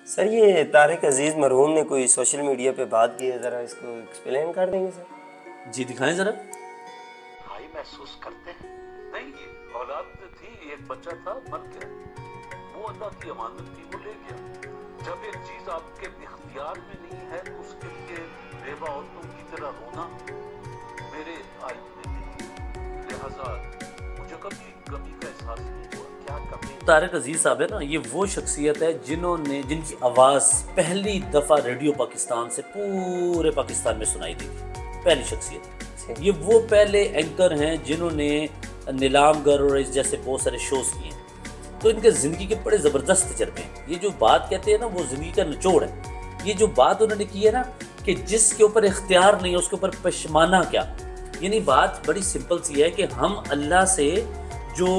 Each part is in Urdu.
سر یہ طارق عزیز مرحوم نے کوئی سوشل میڈیا پہ بات کی ہے، ذرا اس کو ایکسپلین کر دیں گے سر؟ جی دکھائیں ذرا۔ بھائی محسوس کرتے ہیں نہیں، یہ اولاد تھی، ایک بچہ تھا مر گیا، وہ اللہ کی امانت تھی، وہ لے گیا۔ جب ایک چیز آپ کے اختیار میں نہیں ہے تو اس کے لیے بیوہ عورتوں کی طرح رونا میرے آئین میں نہیں، لہذا مجھے کبھی کمی کا احساس نہیں ہوا۔ کیا کمی؟ طارق عزیز صاحب ہے نا، یہ وہ شخصیت ہے جن کی آواز پہلی دفعہ ریڈیو پاکستان سے پورے پاکستان میں سنائی دی تھی، پہلی شخصیت۔ یہ وہ پہلے اینکر ہیں جنہوں نے نیلام گر اور اس جیسے بہت سارے شوز کیے ہیں، تو ان کے زندگی کے بڑے زبردست تجربے ہیں۔ یہ جو بات کہتے ہیں نا وہ زندگی کا نچوڑ ہے۔ یہ جو بات انہوں نے کی ہے نا کہ جس کے اوپر اختیار نہیں ہے اس کے اوپر پشمانہ کیا، یعنی بات بڑی سمپل سی ہے کہ ہم اللہ سے جو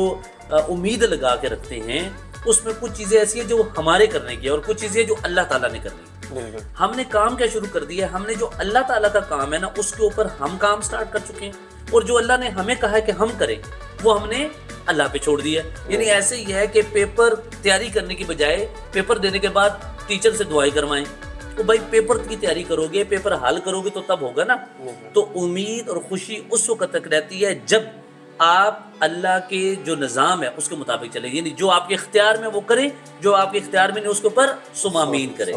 امید لگا کے رکھتے ہیں اس میں کچھ چیزیں ایسی ہیں جو ہمارے کرنے کی ہے اور کچھ چیزیں جو اللہ تعالیٰ نے کرنی ہے۔ ہم نے کام کیا شروع کر دیا ہے، ہم نے جو اللہ تعالیٰ کا کام ہے نا اس کے اوپر ہم کام سٹارٹ کر چکے ہیں، اور جو اللہ نے ہمیں کہا ہے کہ ہم کریں وہ ہم نے اللہ پہ چھوڑ دیا ہے۔ یعنی ایسے ہی ہے کہ پیپر تیاری کرنے کی بجائے پیپر دینے کے بعد ٹیچر سے دعائیں کروائیں، تو بھائی پیپر کی تیاری کرو گے، پیپر حل کرو گے تو تب ہوگا نا۔ تو امید اور خوشی اس وقت تک رہتی ہے جب آپ اللہ کے جو نظام ہے اس کے مطابق چلیں، یعنی جو آپ کے اختیار میں وہ کریں، جو آپ کے اختیار میں نہیں اس کے اوپر سم آمین کریں۔